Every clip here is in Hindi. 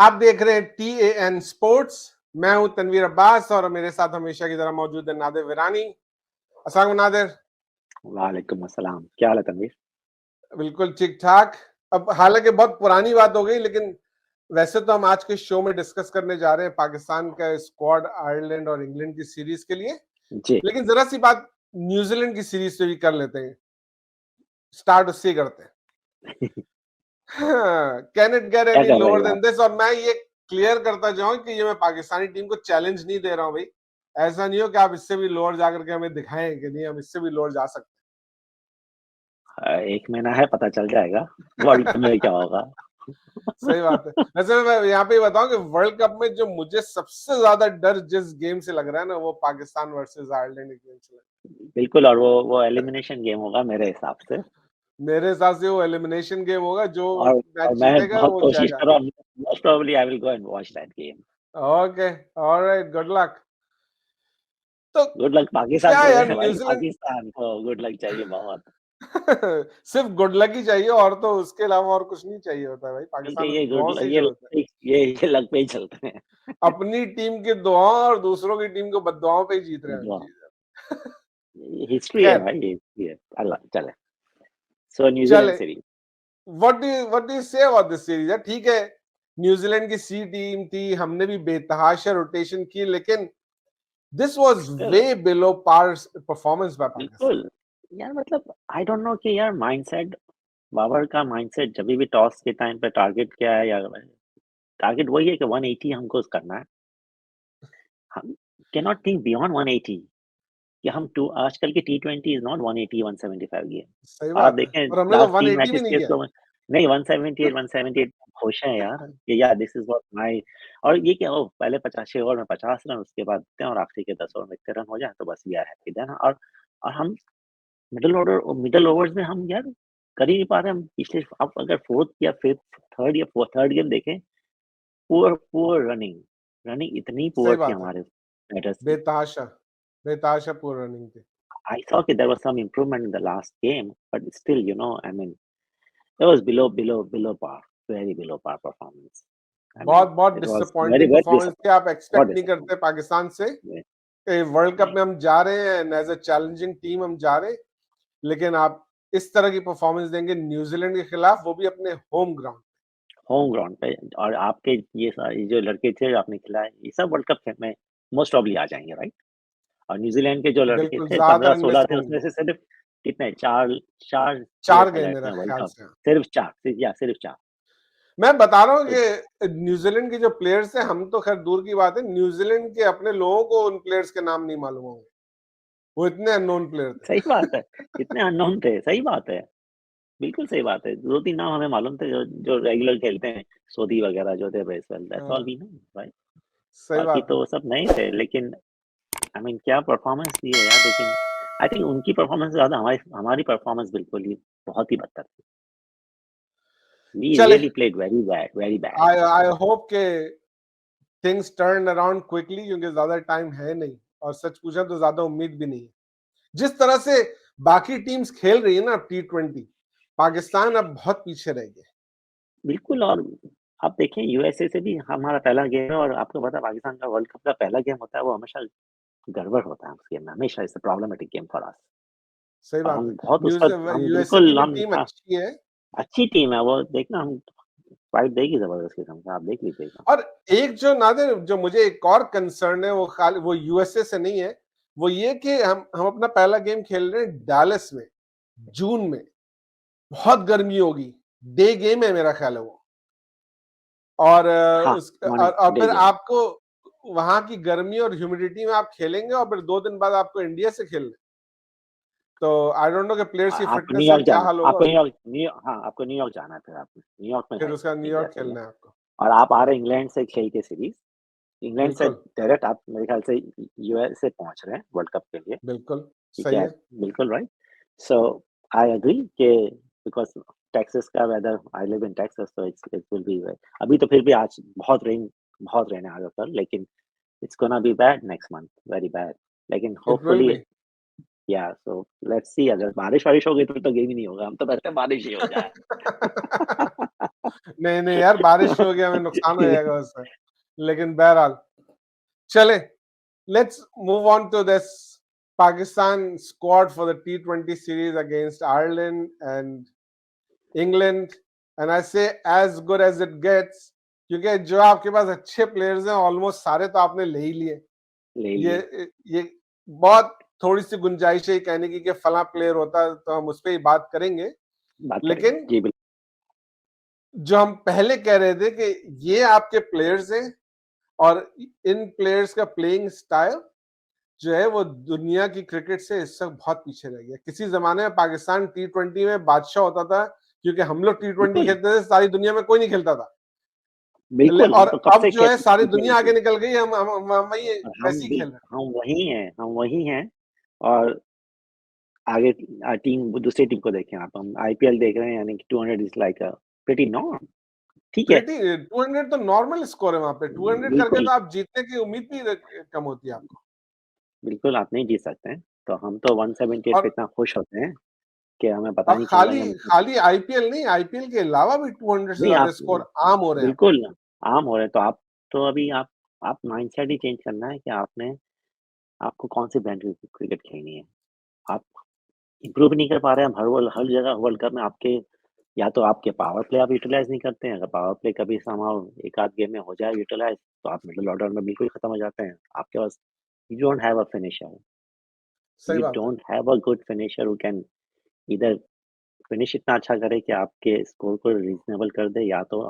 आप देख रहे हैं TAN स्पोर्ट्स। मैं हूं तनवीर अब्बास और मेरे साथ हमेशा की तरह मौजूद है नादिर विरानी। अस्सलाम नादिर। वालेकुम अस्सलाम। क्या हाल है तनवीर? बिल्कुल ठीक ठाक। अब हालांकि बहुत पुरानी बात हो गई, लेकिन वैसे तो हम आज के शो में डिस्कस करने जा रहे हैं पाकिस्तान का स्क्वाड आयरलैंड और इंग्लैंड की सीरीज के लिए। जी। लेकिन जरा सी बात न्यूजीलैंड की सीरीज से भी कर लेते हैं, स्टार्ट उससे ही करते हैं। कैन इट गेट क्या एनी कर रहे लोअर हो आप? Then this? और मैं ये क्लियर करता जाऊं कि ये मैं पाकिस्तानी टीम को चैलेंज नहीं दे रहा हूं भाई। ऐसा नहीं हो कि आप इससे भी लोअर जाकर के हमें दिखाएं कि नहीं हम इससे भी लोअर जा सकते 1 महीना है, पता चल जाएगा वर्ल्ड कप में क्या होगा। हैं। सही बात है। वैसे मैं यहाँ पे बताऊं कि वर्ल्ड कप में जो मुझे सबसे ज्यादा डर जिस गेम से लग रहा है ना, वो पाकिस्तान वर्सेस आयरलैंड गेम से लग रहा बिल्कुल, और वो एलिमिनेशन गेम होगा मेरे हिसाब से। है। मेरे हिसाब से वो एलिमिनेशन गेम होगा, जो और मैच मैं जीतेगा बहुत वो कोशिश जाएगा। कर रहा हूँ, most probably I will go and watch that game. Okay, alright, good luck. तो गुड लक पाकिस्तान क्या को यार भाई, न्यूजीलैंड पाकिस्तान को गुड लक चाहिए बहुत। सिर्फ गुड लक ही चाहिए, और तो उसके अलावा और कुछ नहीं चाहिए होता है भाई। बल्कि पाकिस्तान में ये गुड दुआओं लक से ही ये जो होता है। ये लक पे ही चलते हैं। अपनी टीम की दुआओं और दूसरों की टीम को बददुआओं पे ही जीत रहे हैं हम दुआ चीज। हिस्ट्री है खैर, भाई, हिस्ट्री है। अल्लाह चले। सो न्यूजीलैंड चले। Series. What do you say about this series? है ठीक है, न्यूजीलैंड की सी टीम थी, हमने भी बेतहाशा रोटेशन की, लेकिन this was still way below par performance by Pakistan. बिल्कुल। यार मतलब आई डोंट नो कि यार माइंडसेट, बाबर का माइंडसेट जब भी टॉस के टाइम पे टारगेट क्या है, या टारगेट वही है कि 180 हमको करना है। हम कैन नॉट थिंक बियॉन्ड 180 कि हम टू आजकल की टी20 इज नॉट 180 175 गेम। सही और आप बात है, देखें और हमने तो लास्ट तीन 180 भी मैचेस नहीं के किया। स्लो में, नहीं 178 178 खुश हैं यार कि यार दिस इज व्हाट माय। और ये क्या हो, पहले 85 ओवर में 50 रन, उसके बाद देते हैं और आखिरी के 10 ओवर में इतने रन हो जाए तो बस वी आर हैप्पी देन। और हम मिडल ओवर्स में हम यार कर ही नहीं पा रहे। हम पिछले, आप अगर फोर्थ या फिफ्थ, थर्ड गेम देखें, पुअर पुअर रनिंग, रनिंग इतनी सही पुअर थी बात है। हमारे बैटर्स की। बेतहाशा, बेतहाशा पूरी रनिंग थी। आई सॉ कि there was some improvement in the last game, but still I mean it was below par, very below par performance. I mean बहुत बहुत it was very disappointing very performance थी। आप डिसअपॉइंटिंग, बहुत एक्सपेक्ट नहीं करते डिसअपॉइंटिंग। पाकिस्तान से नहीं, कि वर्ल्ड कप नहीं। में हम जा रहे हैं and as a challenging team हम जा रहे हैं, लेकिन आप इस तरह की परफॉर्मेंस देंगे न्यूजीलैंड के खिलाफ, वो भी अपने होम ग्राउंड। होम ग्राउंड पे, और आपके ये सारे जो लड़के थे जो आपने खिलाए, ये सब वर्ल्ड कप में मोस्ट प्रोबब्ली आ जाएंगे, राइट? और न्यूजीलैंड के जो लड़के बिल्कुल, थे ज्यादा पंद्रह-16 मिस थे, होंगे। उसमें से सिर्फ कितने, चार चार प्लेयर 4 गए सेलेक्ट मेरा हुए वर्ल्ड ख्याल कप। से। सिर्फ चार, सिर्फ चार। मैं बता रहा हूँ तो कि न्यूजीलैंड के जो प्लेयर्स हैं, हम तो खैर दूर की बात है, न्यूजीलैंड के अपने लोगों को उन प्लेयर्स के नाम नहीं मालूम होंगे। वो इतने अननोन प्लेयर थे। सही बात है, इतने अननोन थे, सही बात है। बिल्कुल सही बात है। 2-3 नाम हमें मालूम थे जो जो रेगुलर खेलते हैं, सोधी वगैरह जो थे ब्रेसवेल, दैट्स ऑल हाँ, वी नो, राइट? सही बाकी बात है। तो वो सब नहीं थे, लेकिन आई मीन क्या परफॉर्मेंस दी है यार। लेकिन आई थिंक उनकी परफॉर्मेंस से ज़्यादा हमारी हमारी परफॉर्मेंस बिल्कुल ही बहुत ही बदतर थी। वी चले, really played very bad, very bad. I I hope के थिंग्स टर्न अराउंड क्विकली, क्योंकि ज्यादा टाइम है नहीं, और सच पूछा तो ज्यादा उम्मीद भी नहीं है। जिस तरह से बाकी टीम्स खेल रही है ना T20, पाकिस्तान अब बहुत पीछे रह गया। बिल्कुल। और आप देखें यूएसए से भी हमारा पहला गेम है, और आपको पता है पाकिस्तान का वर्ल्ड कप का पहला गेम होता है, वो हमेशा गड़बड़ होता है उस गेम में, हमेशा it's a problematic game for us. सही और बात हम है। बहुत उस न्यूज पर, हम यूएसए की बिल्कुल भी हम टीम हाँ, अच्छी है। अच्छी टीम है वो, देखना हम फाइट देगी जबरदस्त किस्म का, आप देख लीजिएगा। और एक जो नादिर, जो मुझे एक और कंसर्न है, वो खाली वो यूएसए से नहीं है। वो ये कि हम अपना पहला गेम खेल रहे हैं डैलस में, जून में। बहुत गर्मी होगी। डे गेम है मेरा ख्याल है वो। और हाँ, मॉर्निंग और डे फिर गेम है। आपको वहां की गर्मी और ह्यूमिडिटी में आप खेलेंगे, और फिर 2 दिन बाद आपको इंडिया से खेलना है। तो आई डोंट नो कि प्लेयर्स की आपको फिटनेस का न्यूयॉर्क क्या जाना, हाल होगा आपको उसमें। न्यूयॉर्क, हाँ आपको न्यूयॉर्क जाना है, फिर आपको न्यूयॉर्क में फिर है उसका इंडिया न्यूयॉर्क से ये। खेलना है आपको। और आप आ हाँ, रहे हैं इंग्लैंड से खेल के सीरीज, इंग्लैंड से बिल्कुल, डायरेक्ट आप मेरे ख्याल से यूएस से पहुंच रहे हैं वर्ल्ड कप के लिए। बिल्कुल ठीक सही है, है। बिल्कुल राइट। सो आई एग्री कि बिकॉज टेक्सास का weather, I live in Texas, तो इट विल बी, अभी तो फिर भी आज बहुत रेन है आज ऊपर, लेकिन it's gonna be bad next month, very bad. लेकिन इट विल होपफुली, बी। या सो लेट्स सी, अगर बारिश वारिश हो गई तो गेम ही नहीं होगा, हम तो बस बारिश ही हो जाए। नहीं, नहीं यार बारिश हो गया, हमें नुकसान हो जाएगा उससे। लेकिन बहरहाल चले, let's move on to this Pakistan squad for the T20 series against Ireland and England, and I say as good as it gets, क्योंकि जो आपके पास अच्छे प्लेयर्स हैं ऑलमोस्ट सारे तो आपने ले ही लिए। ले ये लिए। ये बहुत थोड़ी सी गुंजाइश है कहने की कि फला प्लेयर होता तो हम उस पर ही बात करेंगे, बात करेंगे। लेकिन जी, बिल्कुल। जो हम पहले कह रहे थे कि ये आपके प्लेयर्स हैं और इन प्लेयर्स का प्लेइंग स्टाइल जो है वो दुनिया की क्रिकेट से इस वक्त बहुत पीछे रह गया। किसी जमाने में पाकिस्तान T20 में बादशाह होता था, क्योंकि हम लोग T20 बिल्कुल, खेलते थे, सारी दुनिया में कोई नहीं खेलता था। बिल्कुल, हम और तो कब अब से जो है खेलते सारी हैं दुनिया T20। आगे निकल गई, हम वही और वैसे ही खेल रहे हैं। हम वही हैं। और आगे टीम दूसरी टीम को देखें आप, हम आईपीएल देख रहे हैं, यानी कि 200 is like a pretty norm. ठीक है, प्रीटी 200 तो नॉर्मल स्कोर है वहां पे, 200 करके बिल्कुल, तो आप जीतने की उम्मीद भी कम होती है आपको। बिल्कुल आप नहीं जीत सकते हैं। तो हम तो 178 पे और इतना खुश होते हैं कि हमें पता नहीं चल रहा है खाली कि हम इतना खाली आईपीएल नहीं, आईपीएल के अलावा भी 200 से नहीं ज्यादा आप स्कोर आम हो रहे हैं। बिल्कुल आम हो रहे हैं, तो आप तो अभी आप माइंडसेट ही चेंज करना है कि आपको कौन-सी ब्रांड की क्रिकेट खेलनी है। आप इम्प्रूव नहीं कर पा रहे हैं, हर जगह वर्ल्ड कप में आपके या तो आपके पावर प्ले आप यूटिलाइज़ नहीं करते हैं, अगर पावर प्ले कभी समहाउ एक आध गेम में हो जाए यूटिलाइज़, तो आप मिडल ऑर्डर में बिल्कुल खत्म हो जाते हैं। आपके पास you don't have a finisher, सही यू बात है। Don't have a good finisher who can either finish इतना अच्छा करे कि आपके स्कोर को रीज़नेबल कर दे, या तो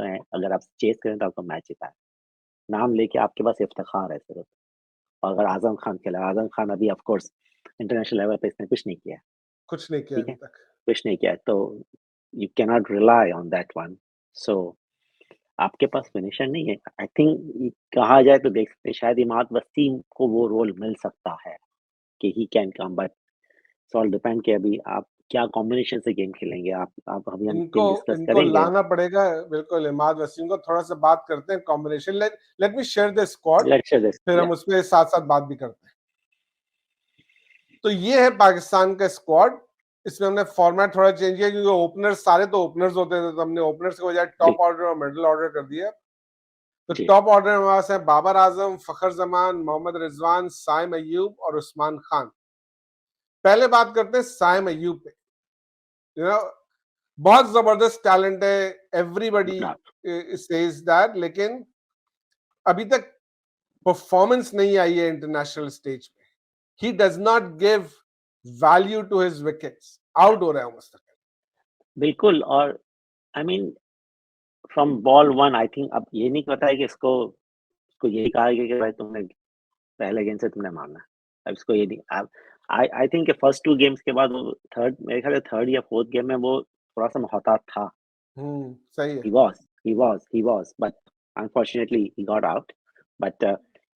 है अगर आप चेज़ करें तो आपको मैच जिताए। नाम लेके आपके पास इफ्तिखार है सिर्फ़। और अगर आज़म खान खेला, आज़म खान अभी ऑफ कोर्स इंटरनेशनल लेवल पे इसने कुछ नहीं किया है, कुछ नहीं किया ठीक अभी है? तक। कुछ नहीं किया है, तो you can not rely on that one. So आपके पास फिनिशर नहीं है। आई थिंक कहा जाए तो देख सकते हैं शायद इमाद वसीम को वो रोल मिल सकता है कि he can come, but it's all depend कि अभी आप क्या कॉम्बिनेशन से गेम खेलेंगे। आप अभी हम इनको टीम डिस्कस इनको करेंगे। लाना पड़ेगा, बिल्कुल इमाद वसीम को थोड़ा सा बात करते हैं combination. Let let me share the squad, let's show this फिर या हम उसपे साथ साथ बात भी करते हैं। तो ये है पाकिस्तान का स्क्वाड। इसमें हमने फॉर्मेट थोड़ा चेंज किया क्योंकि ओपनर्स सारे तो ओपनर्स होते थे, तो हमने ओपनर्स के बजाय जी, टॉप ऑर्डर और मिडिल ऑर्डर कर दिया। तो जी, टॉप ऑर्डर में हमारे पास है बाबर आजम, फखर जमान, मोहम्मद रिजवान, साइम अयूब और उस्मान खान। पहले बात करते हैं साइम अयूब पे। यू नो बहुत जबरदस्त टैलेंट है, एवरीबॉडी नो सेज दैट, लेकिन अभी तक परफॉर्मेंस नहीं आई है इंटरनेशनल स्टेज पे। He does not give value to his wickets, out हो रहा है मुस्तकिल। बिल्कुल। और I mean from ball 1 I think अब ये नहीं पता है कि इसको यही कहा गया कि भाई तुमने पहले गेंद से तुमने मारना है। अब इसको ये नहीं अब आई थिंक फर्स्ट 2 गेम्स के बाद वो थर्ड मेरे ख्याल से थर्ड या फोर्थ गेम में वो थोड़ा-सा मोहतात था। सही है। He was, but unfortunately he got out. But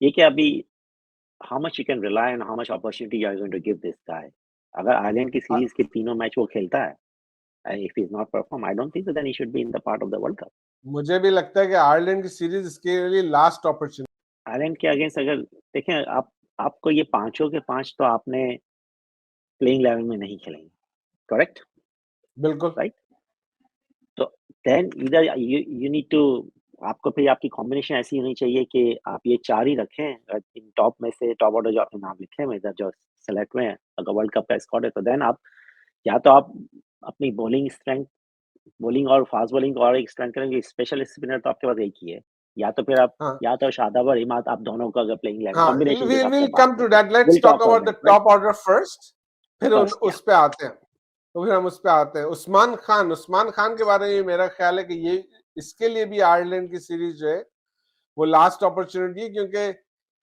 ये कि अभी how much you can rely on how much opportunity you are going to give this guy. अगर आयरलैंड की आ- सीरीज के तीनों मैच वो खेलता है, if he is not perform, I don't think so then he should be in the part of the World Cup. मुझे भी लगता है कि आयरलैंड की सीरीज इसके लिए लास्ट अपॉर्चुनिटी। आयरलैंड के अगेंस्ट अगर देखें आपको ये पांचों के पांच तो आपने प्लेइंग लेवल में नहीं खेलेंगे, करेक्ट? बिल्कुल। राइट? तो then either you need to आपको फिर आपकी कॉम्बिनेशन ऐसी होनी चाहिए कि आप ये 4 ही रखें इन टॉप में से टॉप ऑर्डर जो आपने नाम लिखे हैं इधर जो सेलेक्ट हुए हैं, अगर वर्ल्ड कप का स्क्वाड है तो देन आप या तो आप अपनी बॉलिंग और फास्ट बॉलिंग और एक स्ट्रेंथ करेंगे, स्पेशल स्पिनर तो आपके पास एक ही है। या तो फिर आप हाँ, या तो शादाब और इमाद आप दोनों का अगर प्लेइंग इलेवन हाँ, कॉम्बिनेशन के वी हिसाब से विल बात कम टू करते हैं, that. Let's will talk talk about about the that right? Top order first, फिर फर्स्ट या उस पे आते हैं। तो फिर हम उस पे आते हैं। उस्मान खान के बारे में मेरा ख्याल है कि ये इसके लिए भी आयरलैंड की सीरीज जो है वो लास्ट अपॉर्चुनिटी है, क्योंकि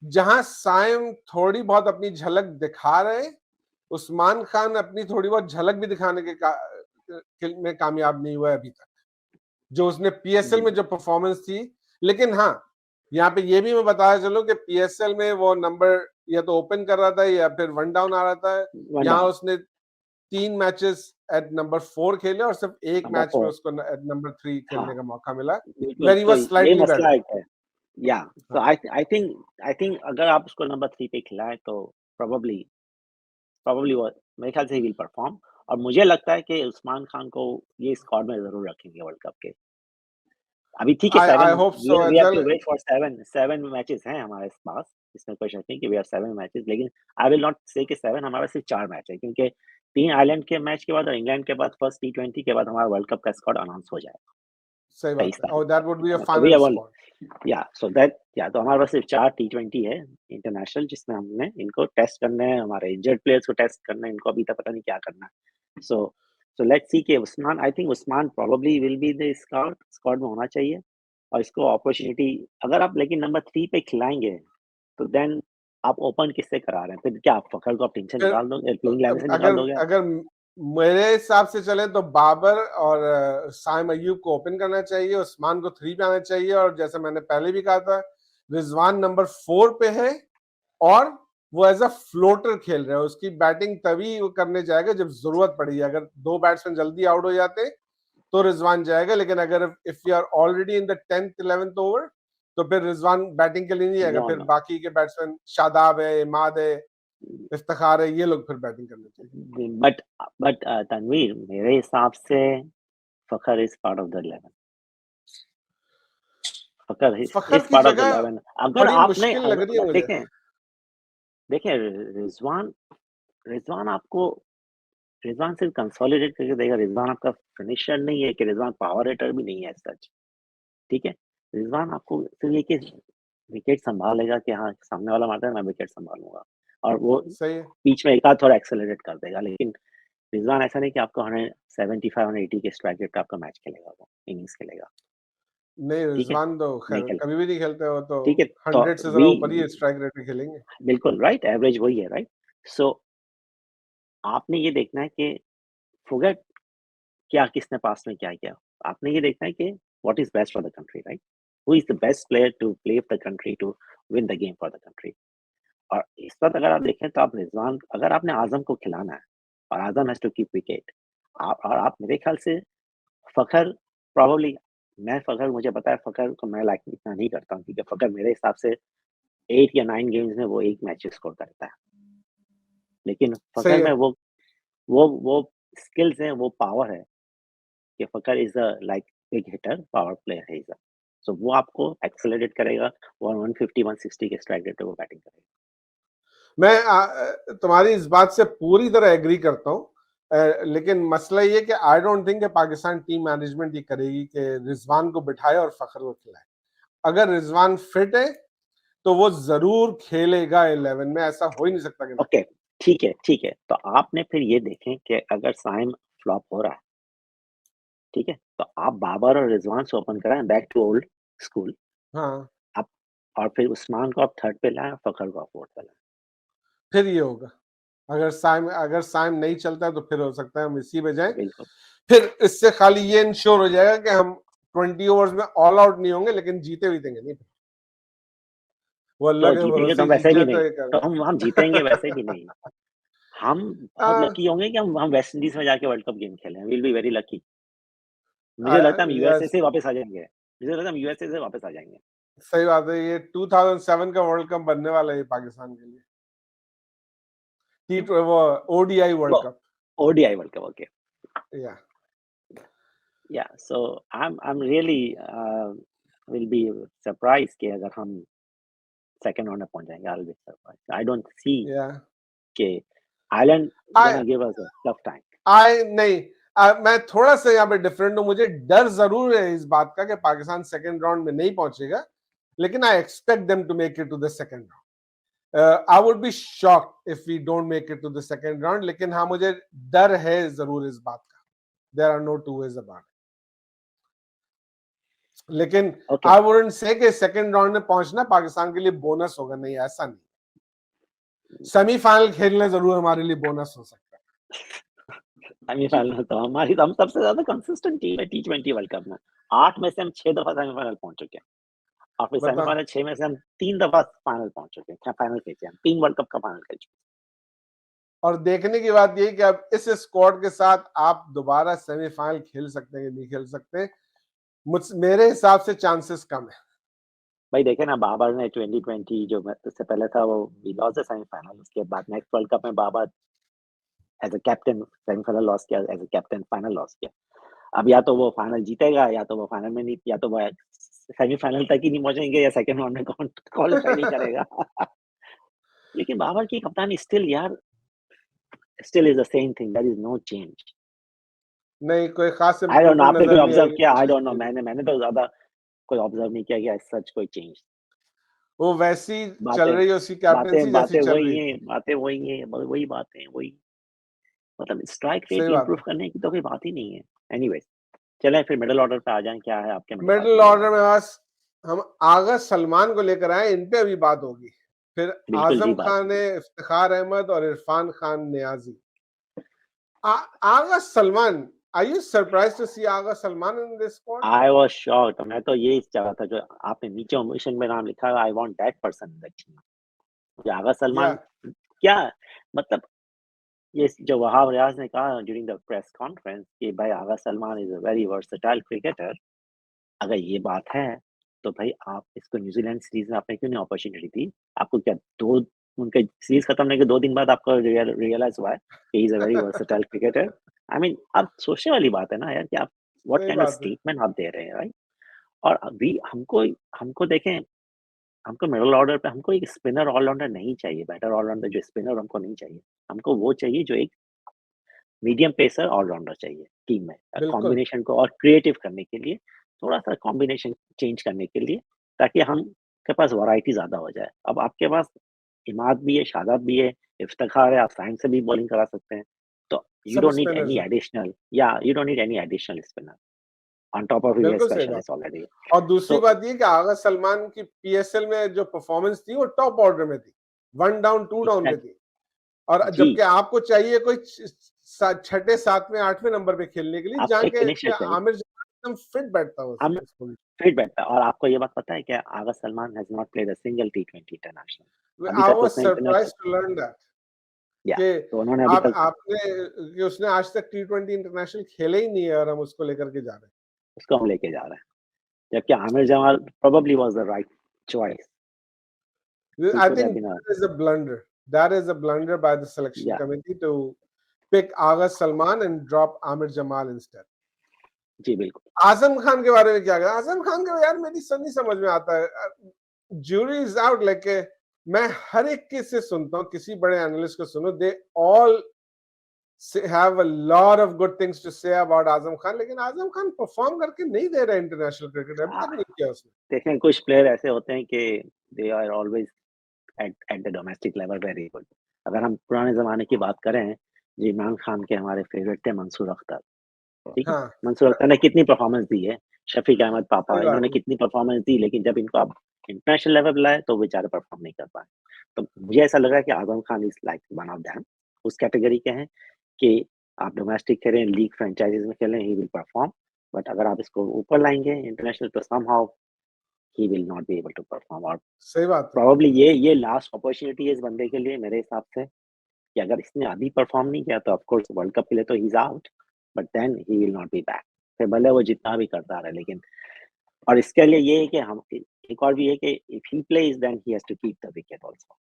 जहां साइम थोड़ी बहुत अपनी झलक दिखा रहे हैं, उस्मान खान अपनी थोड़ी बहुत झलक भी दिखाने में कामयाब नहीं हुआ है अभी तक, जो उसने पीएसएल में जो परफॉर्मेंस थी। लेकिन हाँ, यहाँ पे ये भी मैं बताया चलूं कि पीएसएल में वो नंबर या तो ओपन कर रहा था या फिर वन डाउन आ रहा था। वन यहाँ डाउन उसने 3 मैचेस एट नंबर 4 खेले और सिर्फ एक नंबर मैच में 4 उसको एट नंबर 3 हाँ, खेलने का मौका मिला, बिल्कुल, वेर ही तो वाज ये स्लाइटली मसला बेटर। एक है। या सो हाँ, आई थिंक अगर आप उसको नंबर 3 पे खिलाएँ तो प्रोबेबली प्रोबेबली वो मेरे ख्याल से ही विल परफॉर्म। और मुझे लगता है कि उस्मान खान को ये स्क्वाड में ज़रूर रखेंगे वर्ल्ड कप के। अभी ठीक है, I 7 hope we so we as have well. To wait for 7 matches हैं हमारे पास, इसमें कोई शक नहीं कि वी हैव 7 मैचेस, लेकिन आई विल नॉट से कि 7, हमारे पास सिर्फ 4 मैच है, क्योंकि 3 आयरलैंड के मैच के बाद और इंग्लैंड के बाद फर्स्ट टी20 के बाद हमारा वर्ल्ड कप का स्क्वाड अनाउंस हो जाएगा सही 23 बात है, तारीख और को, that would ठीक be है a ना? तो we final have squad. So that तो हमारे पास सिर्फ 4 टी20 है इंटरनेशनल, जिसमें हमने इनको टेस्ट करना है, हमारे इंजर्ड प्लेयर्स को टेस्ट करना है, इनको अभी तक पता नहीं क्या करना है। सो लेट्स सी कि Usman, I think Usman probably will be the squad में होना चाहिए, और इसको अपॉर्चुनिटी अगर आप लेकिन नंबर 3 पे खिलाएँगे, तो देन आप ओपन किससे करा रहे हैं? फिर क्या आप फखर को आप टीम से फिर निकाल दोगे, प्लेइंग 11 से निकाल अगर दोगे आप? अगर मेरे हिसाब से चले तो बाबर और साइम अयूब को ओपन करना चाहिए, उस्मान को 3 पे आना चाहिए, और जैसे मैंने पहले भी कहा था, रिजवान नंबर 4 पे है और वो एज अ फ्लोटर खेल रहा है। उसकी बैटिंग तभी वो करने जाएगा जब जरूरत पड़ी। अगर 2 बैट्समैन जल्दी आउट हो जाते तो रिजवान जाएगा, लेकिन अगर if you are already in the 10th 11th over तो फिर रिजवान बैटिंग के लिए नहीं जाएगा। नो, फिर नो। बाकी के बैट्समैन शादाब है, इमाद है, इफ्तिखार है, ये लोग फिर बैटिंग करने चाहिए। बट तनवीर, मेरे हिसाब से Fakhar is part of the 11। Fakhar Fakhar is की पार्ट ऑफ द जगह 11। अगर बड़ी आपने मुश्किल लग रही है मुझे। देखें, रिजवान रिजवान आपको रिजवान सिर्फ कंसोलिडेट करके देगा। रिजवान आपका फिनिशर नहीं है, कि रिजवान पावर हिटर भी नहीं है सच, ठीक है? रिजवान आपको सिर्फ ये कि विकेट संभालेगा कि हाँ, सामने वाला मारता है, मैं विकेट संभालूंगा, और वो सही है। बीच में एक आध थोड़ा एक्सेलरेट कर देगा, लेकिन रिजवान ऐसा नहीं कि आपको 175 180 के स्ट्राइक रेट का आपका मैच खेलेगा, वो इनिंग्स खेलेगा, नहीं, ठीक है? रिजवान तो नहीं खैर खेले, कभी भी नहीं खेलते, वो तो ठीक है? तो 100 से वी जरा ऊपर ही स्ट्राइक रेट पे खेलेंगे। बिल्कुल राइट, एवरेज वही है, राइट? सो आपने ये देखना है कि फॉरगेट क्या किसने पास्ट में क्या किया। आपने ये देखना है कि what is best for the country, right? Who is the best player to play for the country, to win the game for the country. और इस वक़्त अगर आप देखें तो आप रिज़वान, अगर आपने आज़म को खिलाना है और आज़म हैज़ टू कीप विकेट, आप मेरे ख़्याल से फ़खर प्रोबेबली, मैं फ़खर, मुझे पता है फ़खर को मैं लाइक इतना नहीं करता हूँ, क्योंकि फ़खर मेरे हिसाब से 8 या 9 गेम्स में वो 1 मैच स्कोर करता है। लेकिन फ़खर सही में है। वो स्किल्स हैं, वो पावर है कि Fakhar is a like big hitter, power player है इज़ अ, सो वो आपको एक्सेलरेट करेगा, वो 150 160 के स्ट्राइक रेट पे वो बैटिंग करेगा। मैं तुम्हारी इस बात से पूरी तरह एग्री करता हूँ, लेकिन मसला ये कि आई डोंट थिंक कि पाकिस्तान टीम मैनेजमेंट ये करेगी कि रिजवान को बिठाए और फखर को खिलाए। अगर रिजवान फिट है तो वो जरूर खेलेगा 11 में, ऐसा हो ही नहीं सकता कि ना ओके, खेले। ठीक है। तो आपने फिर ये देखें कि अगर साइम फ्लॉप हो रहा है, ठीक है? तो आप बाबर और रिज़वान से ओपन कराएँ, बैक टू ओल्ड स्कूल। हाँ, आप और फिर उस्मान को आप थर्ड पे लाएँ, फ़खर को आप फोर्थ पे लाएँ। फिर ये होगा। अगर साइम नहीं चलता है तो फिर हो सकता है हम इसी पे जाएं। बिल्कुल। फिर इससे खाली ये इंश्योर हो जाएगा कि हम 20 ओवर्स में ऑल आउट नहीं होंगे, लेकिन जीते बीतेंगे नहीं। वो अल्लाह तो के जीतेंगे तो भरोसे हम जीत वैसे भी जाए नहीं, तो एक तो हम जीतेंगे वैसे भी नहीं। हम बहुत आ, लकी होंगे कि हम वेस्ट इंडीज़ में जाके वर्ल्ड कप गेम खेले हैं, we will be very lucky. मुझे लगता है हम यूएसए यस, से वापस आ जाएँगे। मुझे लगता है हम यूएसए से वापस आ जाएँगे। सही बात है। ये 2007 का वर्ल्ड कप बनने वाला है पाकिस्तान के लिए। टी क्यों? वो ओडीआई वो world cup. ODI world cup, okay. Yeah yeah so I am really will be surprise कि अगर हम सेकंड राउंड में पहुँच जाएँगे, I will be surprised. I don't see या कि Ireland I gonna give us a tough time. I नहीं, मैं थोड़ा सा यहाँ पे डिफरेंट हूँ। मुझे डर जरूर है इस बात का कि पाकिस्तान सेकंड राउंड में नहीं पहुंचेगा, लेकिन I expect them to make it to the second round. I would be shocked if we don't make it to the second round, लेकिन हाँ, मुझे डर है जरूर इस बात का। There are no two ways about it. लेकिन ओके, आई वुडंट से कि सेकंड राउंड में पहुंचना पाकिस्तान के लिए बोनस होगा, नहीं, ऐसा नहीं। सेमीफाइनल खेलने जरूर हमारे लिए बोनस हो सकता है। सेमीफाइनल तो हम सबसे ज़्यादा कंसिस्टेंट टीम है टी20 वर्ल्ड कप में। 8 में से हम 6 दफ़ा सेमीफाइनल पहुँच चुके हैं, और फिर बता, सेमीफाइनल 6 में से हम 3 दफ़ा फाइनल पहुँच चुके हैं। क्या फाइनल खेले हैं हम, 3 वर्ल्ड कप का फाइनल खेल चुके और देखने की बात यही कि अब इस स्क्वाड के साथ आप दोबारा सेमीफाइनल खेल सकते हैं कि नहीं खेल सकते, मेरे हिसाब से चांसेस कम है। हैं। भाई देखे ना, बाबर ने 2020 जो उससे पहले था, वो वी लॉस्ट द सेमीफाइनल, उसके बाद नेक्स्ट वर्ल्ड कप में Babar as a captain semifinal loss किया, as a captain final loss किया। अब या तो वो फाइनल जीतेगा या तो वो फाइनल में नहीं, या तो वो सेमीफाइनल तक ही नहीं पहुँचेंगे या सेकंड राउंड में क्वालीफाई नहीं करेगा। लेकिन बाबर की कप्तानी स्टिल यार, still is the same thing, there is no change. नहीं, कोई खास आई डोंट नो, इम्प्रूवमेंट आपने नजर कोई नहीं ऑब्जर्व आई किया? कुछ आई इस डोंट नो, चीज में। मैंने तो ज़्यादा कोई ऑब्जर्व नहीं किया कि एज़ सच कोई चेंज। वो वैसी चल बातें रही है, उसकी बातें कैप्टेंसी जैसी बातें चल वही रही हैं, थी। बातें वही हैं, वही बातें, वही मतलब स्ट्राइक सही रेट बात इम्प्रूव है। करने की तो कोई बात ही नहीं है। एनीवेज़, चलें फिर मिडल ऑर्डर पे आ जाएँ, क्या है आपके मिडल मिडिल ऑर्डर में? ऑर्डर में बस हम आगा सलमान को लेकर आए, इन पे अभी बात होगी। फिर बिल्कुल जी, आजम बात खान होगी। है, इफ्तिखार अहमद और Irfan Khan Niazi. Agha Salman, are you surprise to see Agha Salman in this squad? I was shocked, मैं तो यही चाह रहा था जो आपने नीचे ओमिशन में नाम लिखा है, I want that person in the team. मुझे आगा या सलमान क्या मतलब, ये जो वहाब रियाज ने कहा ड्यूरिंग द प्रेस कॉन्फ्रेंस कि भाई Agha Salman is a very versatile cricketer. अगर ये बात है, तो भाई आप इसको न्यूज़ीलैंड सीरीज़ में आपने क्यों नहीं अपॉर्च्युनिटी दी? आपको क्या 2 उनके सीरीज़ खत्म होने के 2 दिन बाद आपको रियलाइज़ हुआ है कि he is a very versatile cricketer? I mean अब सोचने वाली बात है ना यार कि आप व्हाट सही काइंड ऑफ बात है। स्टेटमेंट आप दे रहे हैं, राइट? और अभी हमको हमको देखें, हमको मिडल ऑर्डर पे हमको एक स्पिनर ऑल-राउंडर नहीं चाहिए, बैटर ऑल-राउंडर जो स्पिनर हमको नहीं चाहिए। हमको वो चाहिए जो एक मीडियम पेसर ऑल-राउंडर चाहिए टीम में। बिल्कुल, कॉम्बिनेशन को और क्रिएटिव करने के लिए, थोड़ा-सा कॉम्बिनेशन चेंज करने के लिए, ताकि हम के पास वैरायटी ज़्यादा हो जाए। अब आपके पास इमाद भी है, शादाब भी है, इफ्तिखार है, आप साइम से भी बॉलिंग करा सकते हैं। तो यू सब डोंट नीड स्पिनर्स एनी हैं। एडिशनल, या you don't need any additional spinner on top of your बिल्कुल सही बात। Specialist already. और दूसरी तो बात ये कि आगा सलमान की पीएसएल में जो परफॉर्मेंस थी वो टॉप ऑर्डर में थी, 1 डाउन 2 डाउन में एग्ज़ैक्ट थी। और जी, जबकि आपको चाहिए कोई छठे, सातवें, आठवें नंबर पे खेलने के लिए, आपको जहाँ एक के फिनिशर इसमें चाहिए। आमिर जमाल एकदम फिट बैठता है हम उस पोजीशन फिट बैठता है, और आपको ये बात पता है क्या? Agha Salman has not played a single टी20 इंटरनेशनल। में। अभी आई तक वाज उसने international, surprised to learn that या कि तो उन्होंने अभी आप तक आपने कि उसने आज तक टी20 इंटरनेशनल खेले ही नहीं है और हम उसको लेकर के जा रहे उसको हम लेके जा रहे हैं। जबकि Aamir Jamal probably was the right choice. हैं। ही I could have think been a, that is a blunder, that is a blunder by the selection या committee to pick Agha Salman and drop Amir Jamal instead. जी, बिल्कुल। आजम खान के बारे में क्या कहना? आजम खान का यार मेरी नहीं समझ में आता है। ज्यूरी इज आउट, लाइक मैं हर एक के से सुनता हूँ, किसी बड़े एनालिस्ट को सुनो, they all have a lot of good things to say about Azam Khan, लेकिन आजम खान परफॉर्म करके नहीं दे रहा इंटरनेशनल क्रिकेट, अभी अ, तक नहीं किया उसने। देखें कुछ प्लेयर ऐसे होते हैं कि they are always at at the domestic level very good. अगर हम पुराने ज़माने की बात करें, जी इमरान खान के हमारे फेवरेट थे मंसूर अख्तर, ठीक है? हाँ, मंसूर अख्तर ने कितनी परफॉर्मेंस दी है, शफीक अहमद पापा सही बात इन्होंने है। कितनी परफॉर्मेंस दी, लेकिन जब इनको आप इंटरनेशनल लेवल पे लाए, तो बेचारे परफॉर्म नहीं कर पाए। तो मुझे ऐसा लगा कि Azam Khan is like one of them, उस कैटेगरी के हैं कि आप डोमेस्टिक खेलें, लीग फ्रैंचाइज़ीज़ में खेलें, ही विल परफॉर्म, बट अगर आप इसको ऊपर लाएँगे इंटरनेशनल, तो somehow he will not be able to perform. और सही बात है। प्रोबेबली ये लास्ट अपॉर्च्युनिटी है इस बंदे के लिए मेरे हिसाब से, कि अगर इसने अभी परफॉर्म नहीं किया, तो ऑफ कोर्स वर्ल्ड कप के लिए तो he is out, but then he will not be back. फिर भले वो जितना भी करता रहे, लेकिन और इसके लिए ये है कि हम एक और भी है कि if he plays then he has to keep the wicket also.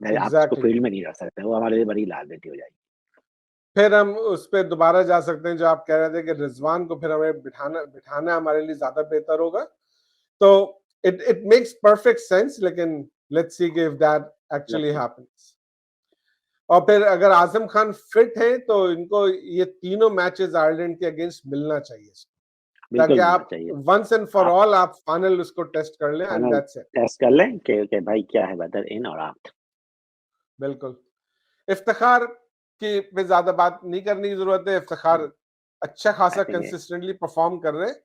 नहीं, आप उसको एग्जैक्टली। फील्ड में नहीं रख सकते, वो हमारे लिए बड़ी लायबिलिटी हो जाएगी। फिर हम उस पे दोबारा जा सकते हैं जो आप कह रहे थे कि रिजवान को फिर हमें बिठाना बिठाना हमारे लिए ज्यादा बेहतर होगा। तो इट मेक्स परफेक्ट सेंस, लेकिन let's see if that let's actually see, happens. और फिर अगर आजम खान फिट है तो इनको ये तीनों मैचेस आयरलैंड के अगेंस्ट मिलना चाहिए, ताकि बिल्कुल मिलना आप चाहिए। वंस एंड फॉर आप ऑल आप फाइनल उसको टेस्ट कर लें and final that's it. Test कर लें कि भाई क्या है वेदर इन और आउट। बिल्कुल। इफ्तिखार की पे ज्यादा बात नहीं करने की जरूरत है। इफ्तिखार अच्छा आई खासा थिंक कंसिस्टेंटली परफॉर्म कर रहे हैं,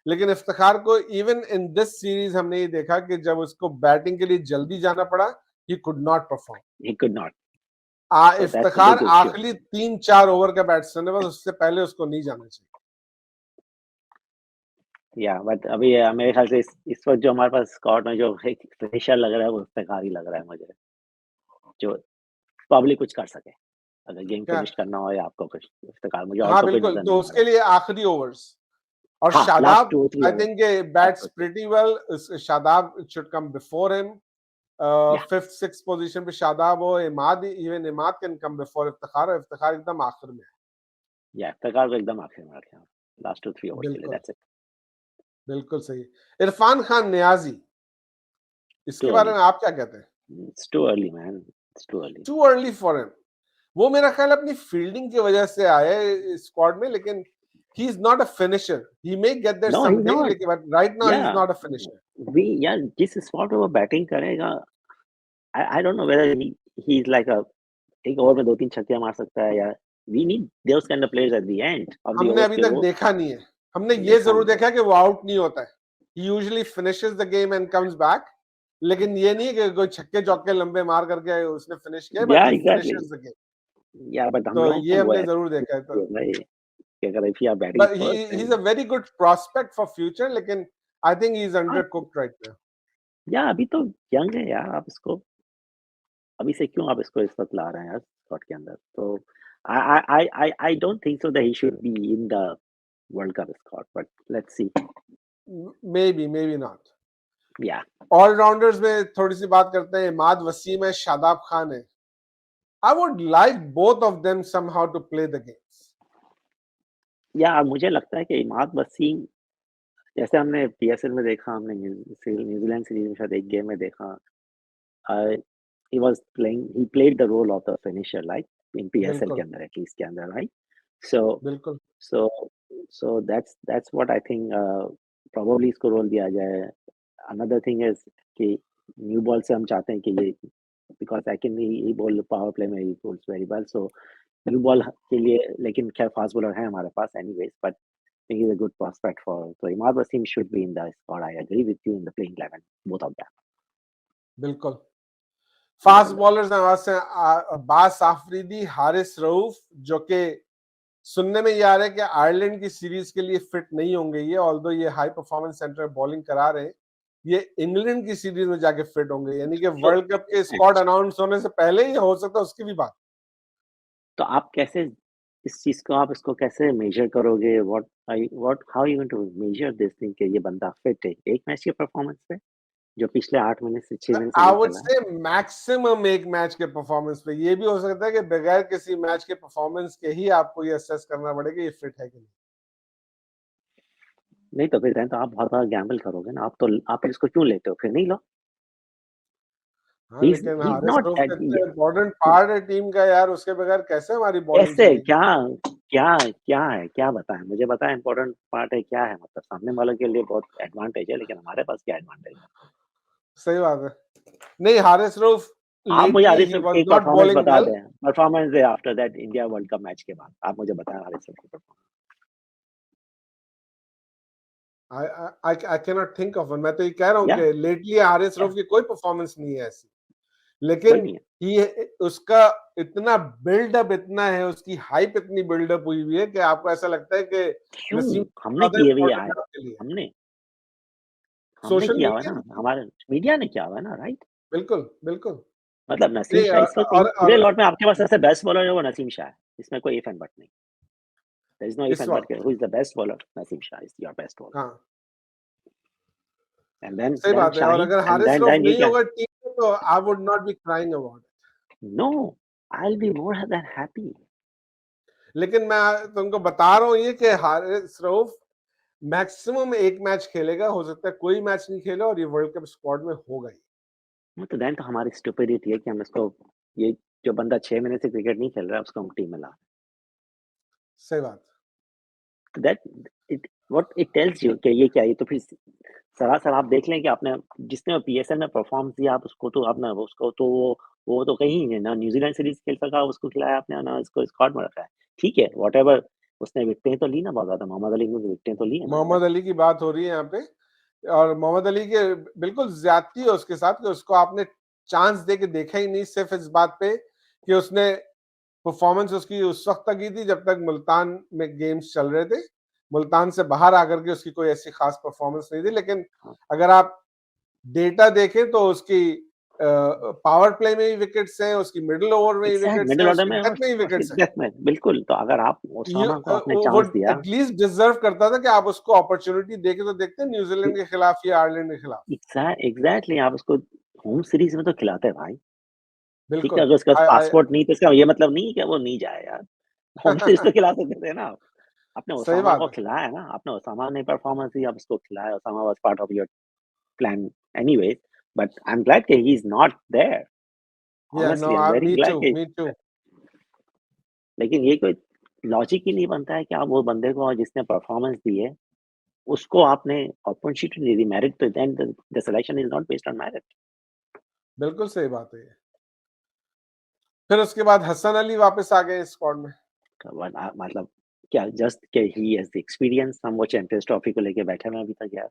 लेकिन इफ्तिखार को इवन इन दिस सीरीज हमने ये देखा कि जब उसको बैटिंग के लिए जल्दी जाना पड़ा, he could not perform. He could not, so that's a Iftikhar big issue. आखिरी 3-4 ओवर का बैट्समैन है, बस उससे पहले उसको नहीं जाना चाहिए। या बट अभी मेरे ख्याल से इस वक़्त जो हमारे पास स्क्वाड में जो एक फिनिशर लग रहा है, वो इफ्तिखार ही लग रहा है मुझे, जो प्रॉब्ली कुछ कर सके। अगर गेम क्या? फिनिश करना हो या आपको कुछ, इफ्तिखार मुझे और हाँ तो कोई बिल्कुल, नज़र तो नहीं आ रहा उसके है। लिए आखिरी ओवर्स। और हाँ, last Shadab, 2-3 I over, think last bats 2-3, pretty well. Shadab should come before him. या फिफ्थ सिक्स पोजीशन पे शादाब हो, Imad, even Imad can come before Iftikhar, और इफ्तिखार एकदम आखिर में है। इफ्तिखार को एकदम आखिर में रखें आप। लास्ट 2-3 ओवर्स के लिए, बिल्कुल, दैट्स इट। बिल्कुल सही। इरफान खान नियाज़ी, टू इसके बारे अर्ली, में आप क्या कहते हैं? It's too early man, it's too early. Too early for him. वो मेरा ख्याल अपनी फील्डिंग की वजह से आया है स्क्वाड में, लेकिन he is not a finisher. He may get there no he is someday, not. लेकिन but right now he is yeah not a finisher. We या जिस स्पॉट पे वो बैटिंग करेगा, I don't know whether he is like a एक ओवर में 2-3 छक्के मार सकता है, या we need those kind of players at the end of the हमने ओवर्स अभी के तक वो देखा नहीं है। हमने ये देखा जरूर नहीं है। देखा है कि वो आउट नहीं होता है। He usually finishes the game and comes back, लेकिन ये नहीं है कि कोई छक्के चौके लंबे मार करके उसने फिनिश किया, बट या ही एग्जैक्टली, फिनिशेस द गेम। या बट हम तो लोगों ये को वो हमने है जरूर देखा है। तो भाई कि अगर if you are batting but first he's and a very good prospect for future, लेकिन I think he's undercooked right now. या अभी तो यंग है यार, आप इसको अभी से क्यों आप इसको इस वक्त ला रहे हैं यार स्क्वाड के अंदर? तो I don't think so that he should be in the world cup squad, but let's see. Maybe, maybe not. या ऑलराउंडर्स में थोड़ी सी बात करते हैं। इमाद वसीम है, शादाब खान है। I would like both of them somehow to play the games. या मुझे लगता है कि इमाद वसीम, जैसे हमने पीएसएल में देखा, हमने न्यूजीलैंड सीरीज में शायद एक गेम में देखा, he was playing, he played the role of the finisher, like in PSL के बिल्कुल, अंदर, एटलीस्ट के अंदर, right? So बिल्कुल, so so that's what I think, probably इसको रोल दिया जाए। Another thing is कि न्यू बॉल से हम चाहते हैं कि ये, because I can he bowl power play में, he bowls very well, so new ball के लिए, लेकिन खैर फास्ट बॉलर है हमारे पास anyways, but I think he's a good prospect for, so Imad Wasim should be in the squad. I agree with you in the playing 11, both of them, बिल्कुल। both fast of them. Bowlers हमारे से अब्बास आफरीदी, हारिस रऊफ, जो कि सुनने में ये आ रहा है कि आयरलैंड की सीरीज के लिए फिट नहीं होंगे ये, ऑल्दो ये हाई परफॉर्मेंस सेंटर बॉलिंग करा रहे हैं, ये इंग्लैंड की सीरीज में जाके फिट होंगे, यानी कि So वर्ल्ड कप के स्क्वाड अनाउंस होने से पहले ही हो सकता है उसकी भी बात। तो आप कैसे इस चीज़ को, आप इसको कैसे मेज़र करोगे? What how you going to measure this thing कि ये बंदा फिट है? एक मैच के परफॉर्मेंस पे, जो पिछले 8 महीने से 6 महीने से आई नहीं वुड खेला है? से मैक्सिमम एक मैच के परफॉर्मेंस पे। ये भी हो सकता है कि बगैर किसी मैच के परफॉर्मेंस के ही आपको ये असेस करना पड़ेगा ये फिट है कि नहीं। नहीं तो फिर देन तो आप बहुत बड़ा गैम्बल करोगे ना, आप इसको क्यों लेते हो? फिर नहीं लो। हाँ, लेकिन he is Haris not Rauf that इतना इम्पोर्टेंट पार्ट है टीम का यार, उसके बगैर कैसे हमारी बॉलिंग कैसे? चलेगी। क्या क्या क्या है? क्या बताएँ? मुझे बताएँ, इम्पोर्टेंट पार्ट है क्या है? मतलब सामने वालों के लिए बहुत एडवांटेज है, लेकिन हमारे पास क्या एडवांटेज है? सही बात है। नहीं, हारिस रऊफ आप मुझे lately Haris he Rauf was की एक नॉट परफॉर्मेंस बॉलिंग बता वेल। दें, performance day after that India world cup match के बाद। आप मुझे बताएँ हारिस रऊफ की performance. I can not think of one. मैं तो ये कह रहा हूँ या कि लेटली हारिस या रऊफ की कोई परफॉर्मेंस नहीं है ऐसी, कोई लेकिन नहीं है। ये उसका इतना बिल्डअप इतना है, उसकी हाइप इतनी बिल्डअप हुई हुई है कि आपको ऐसा लगता है कि क्यों? नसीम हमने ज्यादा किए हुए इम्पोर्टेंट आए, है आपके लिए। हमने हमने सोशल किया हुआ है मीडिया ना, ने किया। हमारे मीडिया ने किया हुआ है ना, राइट? बिल्कुल, बिल्कुल। मतलब नसीम नहीं, शाह इस वक़्त पूरे लॉट में आपके पास सबसे बेस्ट बॉलर है, वो नसीम शाह है। इसमें कोई इफ एंड बट नहीं। देयर इज़ नो इफ इस एंड बट वक्त के हू is the best bowler? Naseem Shah is your best bowler. हाँ, एंड सही देन बात है। और शाहीन, अगर एंड हारिस रऊफ देन ये नहीं क्या? होगा टीम में तो I would not be crying about it. No, I will be more than happy. लेकिन मैं तुमको बता रहा हूँ ये कि हारिस रऊफ मैक्सिमम एक मैच खेलेगा, हो सकता है कोई मैच नहीं खेले, और ये वर्ल्ड कप स्क्वाड में होगा ही। तो देन तो हमारी स्टुपिडिटी है कि हम इसको, ये जो बंदा 6 महीने से क्रिकेट नहीं खेल रहा है, उसको हम टीम में ला, सही बात। That it what it tells you कि ये क्या है? ये तो फिर सरासर आप देख लें कि आपने, जिसने पीएसएल में परफॉर्म किया, आप उसको तो आपने उसको तो वो तो कहीं नहीं, ना न्यूजीलैंड सीरीज खेल सका, उसको खिलाया आपने, ना इसको स्क्वाड में रखा है। ठीक है, व्हाटएवर, उसने विकेटें तो ली ना बहुत ज्यादा, मोहम्मद अली ने विकेटें तो ली है ना मोहम्मद यार। अली की बात हो रही है यहाँ पे, और मोहम्मद अली के बिल्कुल ज्यादती है उसके साथ कि उसको आपने चांस दे के देखा ही नहीं, सिर्फ इस बात पे कि उसने परफॉर्मेंस उसकी उस वक्त तक की थी जब तक मुल्तान में गेम्स चल रहे थे। मुल्तान से बाहर आकर के उसकी कोई ऐसी खास परफॉर्मेंस नहीं थी, लेकिन हाँ, अगर आप डेटा देखें तो उसकी पावर प्ले में ही विकेट्स हैं, उसकी मिडिल ओवर में ही एग्जैक्ट विकेट्स हैं, मिडिल ऑर्डर उसकी में डेथ में ही और फिर विकेट्स हैं। डेथ में, बिल्कुल। तो अगर आप ओसामा को आपने वो चांस दिया, एटलीस्ट डिजर्व करता था कि आप उसको अपॉर्चुनिटी देके तो देखते हैं न्यूजीलैंड के खिलाफ या आयरलैंड के खिलाफ। एग्जैक्टली आप उसको होम सीरीज में तो खिलाते हैं भाई। ठीक है, बिल्कुल। अगर उसके पास आई आई पासपोर्ट नहीं तो इसका ये मतलब नहीं है कि वो नहीं जाए यार। होम सीरीज तो खिला सकते थे ना आप। आपने सही ओसामा बात को है। खिलाया ना, आपने ओसामा ने परफॉर्मेंस दी, आप उसको खिलाया, Osama was part of your plan anyways, but I am glad कि ही इज़ नॉट देयर, या know honestly I am very glad कि मी टू। लेकिन ये कोई लॉजिक ही नहीं बनता है कि आप वो बंदे को जिसने परफॉर्मेंस दी है, उसको आपने अपॉर्च्युनिटी नहीं दी, मेरिट तो then the selection is not based on merit. बिल्कुल सही बात है ये। फिर उसके बाद हसन अली वापस आ गए स्क्वाड में। मतलब क्या जस्ट कि ही हैज़ द एक्सपीरियंस, हम वो चैंपियंस ट्रॉफी को लेके बैठे हैं अभी तक यार।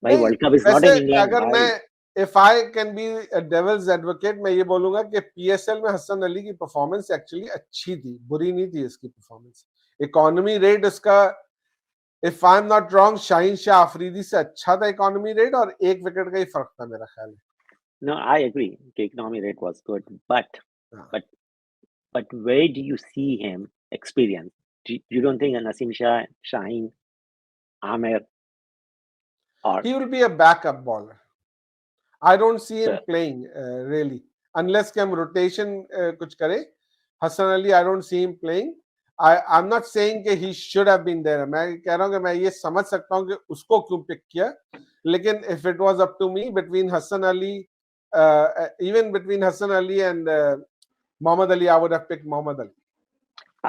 भाई नहीं, वर्ल्ड कप इज़ नॉट वैसे इन इंग्लैंड अगर मैं भाई। If I can be a devil's advocate, मैं ये बोलूंगा कि पीएसएल में हसन अली की परफॉर्मेंस एक्चुअली अच्छी थी, बुरी नहीं थी इसकी परफॉर्मेंस। इकोनॉमी रेट उसका, if I am not wrong, Shaheen Shah Afridi से अच्छा था इकोनॉमी रेट, और 1 विकेट का ही फर्क था मेरा ख्याल है। No, I agree. The economy rate was good, but हाँ। but but where do you see him experience? You don't think a Naseem Shah, Shaheen, Amir, or He will be a backup bowler. I don't see him so? playing really, unless कि हम rotation कुछ करें। Hasan Ali, I don't see him playing. I'm not saying कि he should have been there. मैं कह रहा हूँ कि मैं ये समझ सकता हूँ कि उसको क्यों पिक किया, लेकिन if it was up to me, between Hassan Ali, even between Hassan Ali and Mohammad Ali, I would have picked Mohammad Ali.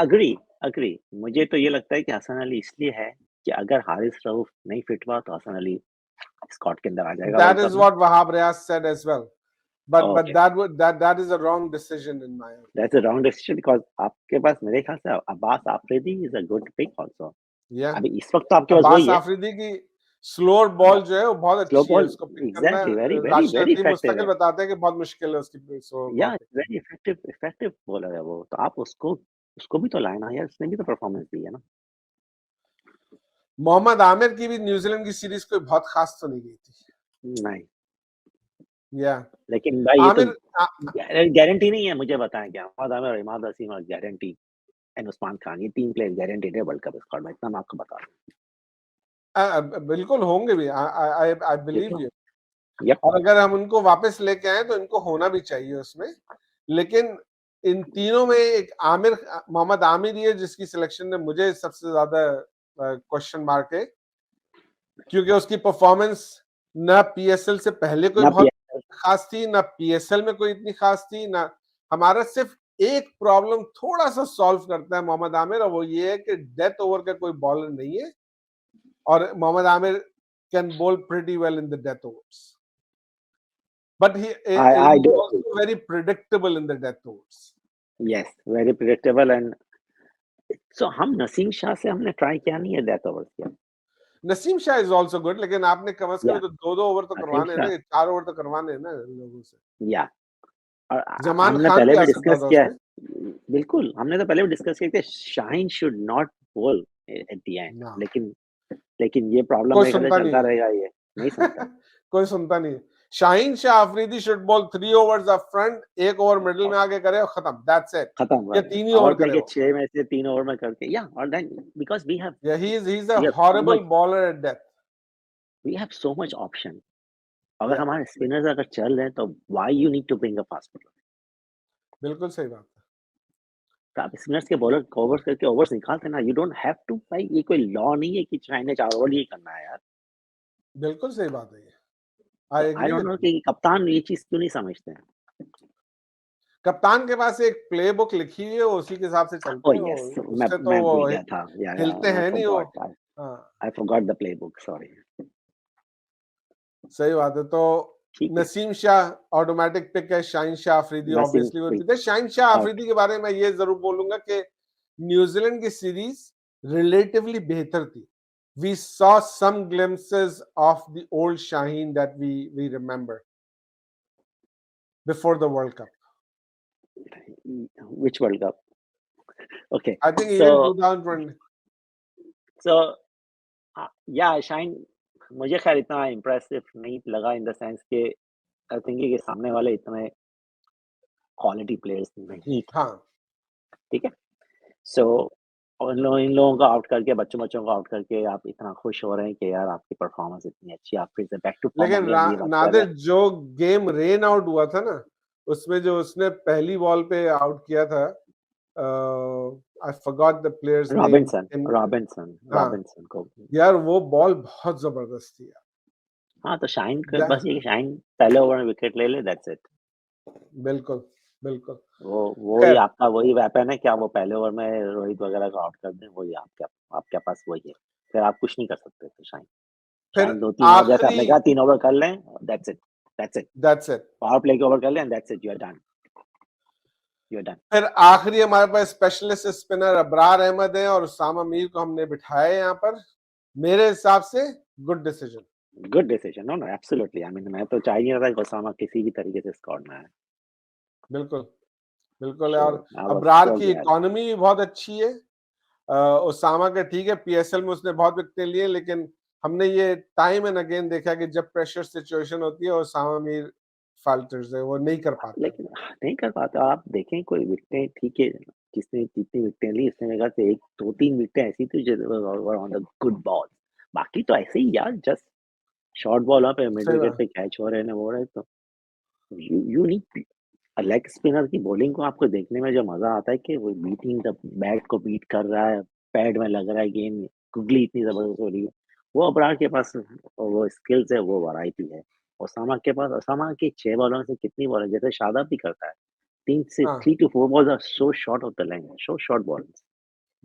Agree, agree. मुझे तो ये लगता है कि हसन अली इसलिए है कि अगर हारिस रऊफ नहीं फिट हुआ तो हसन अली स्क्वाड के अंदर आ जाएगा That वर्ल्ड is कप में। what Wahab Riaz said as well. But okay, that is a wrong decision in my opinion. That's a wrong decision because आपके पास मेरे ख्याल से Abbas Afridi is a good pick also. Yeah. अभी इस वक्त तो आपके पास अब्बास वही है। आफरीदी की स्लोअर ब बॉल जो है वो बहुत स्लो अच्छी है, बॉल उसको पिक करना। Exactly very very Rashid very Latif effective मुस्तकिल है। बताते हैं कि बहुत मुश्किल है उसकी स्लोअर बॉल या pick very effective effective bowler है वो, तो आप उसको उसको भी तो लाए ना यार, उसने भी तो परफॉर्मेंस दी है ना। करना। मोहम्मद आमिर की भी न्यूजीलैंड की सीरीज कोई बहुत खास तो नहीं गई थी। नहीं, या लेकिन भाई ये तो आमिर गारंटी नहीं है, मुझे बताएँ क्या मोहम्मद आमिर और इमाद वसीम और गारंटी एंड उस्मान खान, ये 3 प्लेयर गारंटीड है वर्ल्ड कप स्क्वाड में, इतना मैं आपको बता दूँ। बिल्कुल होंगे भी, आई ठीक बिलीव है? यू। यप, और अगर हम उनको वापस लेके आए तो इनको होना भी चाहिए उसमें, लेकिन इन तीनों में एक आमिर, मोहम्मद आमिर ही है जिसकी सिलेक्शन ने मुझे सबसे ज्यादा क्वेश्चन मार्क है, क्योंकि उसकी परफॉर्मेंस ना पीएसएल से पहले कोई ना बहुत पीएसएल खास थी, ना पीएसएल में कोई इतनी खास थी ना। हमारा सिर्फ एक प्रॉब्लम थोड़ा सा सॉल्व करता है मोहम्मद आमिर, और वो ये है कि डेथ ओवर का कोई बॉलर नहीं है, और Mohammad Aamir can bowl pretty well in the death overs, but I he's do agree. also very predictable in the death overs. Yes, very predictable and so हम नसीम शाह से हमने ट्राई किया नहीं है डेथ ओवर्स का। Naseem Shah is also good, लेकिन आपने कम से कम या तो 2-2 ओवर तो नसीम करवाने हैं शाह ना, 4 ओवर तो करवाने हैं ना इन लोगों से। या और जमान हमने खान पहले भी आ भी सकता डिस्कस था किया है। उसमें। बिल्कुल, हमने तो पहले भी डिस्कस किया कि शाहीन शुड नॉट बोल एट द एंड, ना, लेकिन ये प्रॉब्लम कोई मेरे ख्याल से सुनता नहीं चलता है। रहेगा ये, नहीं सुनता। कोई सुनता नहीं है। Shaheen Shah Afridi should ball 3 overs up front, 1 over middle और में आके करे और खत्म, दैट्स इट। खत्म या भाई, 3 ही ओवर और करे देखे वो। 6 में से 3 ओवर में करके या और देन बिकॉज़ या he is a we have so horrible much bowler at death. Option. अगर या हमारे स्पिनर्स अगर चल रहे हैं तो why you need to bring a fast bowler? बिल्कुल सही बात है। तो आप स्पिनर्स के बॉलर ओवर्स करके ओवर्स निकालते ना, यू डोंट हैव टू भाई, ये कोई लॉ नहीं है कि चाइना 4 ओवर ही करना है यार। बिल्कुल सही बात है ये। तो I I agree don't with no you. कि कप्तान ये चीज़ क्यों नहीं समझते हैं। कप्तान के पास एक प्ले बुक लिखी हुई है, वो उसी के हिसाब से चलते ओह हैं, यस, उससे तो मैं वो भूल गया था। या हिलते आई हैं नहीं वो। फॉरगॉट हाँ, I forgot the playbook, sorry. सही बात है। तो ठीक है, नसीम शाह ऑटोमेटिक पिक है, Shaheen Shah Afridi Naseem obviously would be there. Shaheen Shah और अफरीदी के बारे में ये जरूर बोलूंगा कि न्यूजीलैंड की सीरीज रिलेटिवली बेहतर थी। We saw some glimpses of the old Shaheen that we remember before the world cup. Which world cup? Okay, I think so even 2020। So या शाइन मुझे खैर इतना इम्प्रेसिव नहीं लगा इन द सेंस कि आई थिंक कि सामने वाले इतने क्वालिटी प्लेयर्स नहीं थे, हाँ, ठीक है? सो और इन लोगों को आउट करके बच्चों-बच्चों को आउट करके आप इतना खुश हो रहे हैं कि यार आपकी परफॉर्मेंस इतनी अच्छी है, आप फिर से बैक टू फॉर्म लेकिन अगेन ये बात कर रहे नादिर हैं। जो गेम रेन आउट हुआ था ना, उसमें जो उसने पहली बॉल पे आउट किया था, I forgot the players name. Robinson को यार वो बॉल बहुत जबरदस्त थी यार। हाँ, तो शाइन का दा- बस ये शाइन पहले ओवर में विकेट ले ले, दैट्स इट। बिल्कुल बिल्कुल। वो ही खैर, आपका वही वेपन है कि आप वो पहले ओवर में रोहित वगैरह को आउट कर दें, वही आपके पास वही है। फिर आप कुछ नहीं कर सकते फिर शाइन। फिर शाइन 2-3 ओवर जैसे आखिरी, आपने कहा 3 ओवर कर लें, that's it, that's it. That's it. Power play के ओवर कर लें and that's it, you are done, you are done. फिर आखिरी हमारे पास स्पेशलिस्ट स्पिनर अबरार अहमद है और उसामा मीर को हमने बिठाया यहाँ पर। मेरे हिसाब से good decision. Good decision, no no absolutely. I mean मैं तो चाह ही नहीं रहा था कि ओसामा किसी भी तरीके से स्क्वाड में आए। बिल्कुल बिल्कुल। सो और आई वाज अबरार सो की ग्लैड। इकोनॉमी भी बहुत अच्छी है। ओसामा का ठीक है, पीएसएल में उसने बहुत विकेटें लिए, लेकिन हमने ये टाइम एंड अगेन देखा कि जब प्रेशर सिचुएशन होती है ओसामा मीर फाल्टर्स है, वो नहीं कर पाता। लेकिन नहीं कर पाते। आप देखें कोई विकेटें ठीक है, जिसने जितनी विकेटें ली उसने मेरे ख्याल से 1 2-3 विकेटें ऐसी थी जो were on the good ball. बाकी तो ऐसे ही यार, जस्ट शॉर्ट बॉल पे मिड सही विकेट बात। पे कैच हो रहे हैं वो रहे तो यू नीड लेग स्पिनर की बॉलिंग को आपको देखने में जो मजा आता है कि वो बीटिंग द बैट को बीट कर रहा है, पैड में लग रहा है, गेम गुगली इतनी जबरदस्त हो रही है। वो अबरार के पास वो स्किल्स है, वो वैरायटी है। ओसामा के पास, ओसामा के 6 बॉलों से कितनी बॉल है, जैसे शादाब भी करता है। 3 से हाँ 3 to 4 balls are so short of the line, so short balls.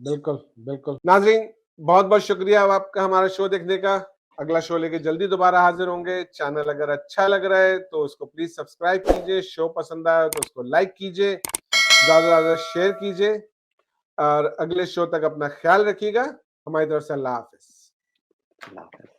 बिल्कुल बिल्कुल। नाजरीन, बहुत बहुत शुक्रिया अब आपका हमारा शो देखने का। अगला शो लेके जल्दी दोबारा हाजिर होंगे। चैनल अगर अच्छा लग रहा है तो उसको प्लीज सब्सक्राइब कीजिए, शो पसंद आया तो उसको लाइक कीजिए, ज्यादा से ज्यादा शेयर कीजिए, और अगले शो तक अपना ख्याल रखिएगा। हमारी तरफ से अल्लाह हाफिज। अल्लाह हाफ़िज़।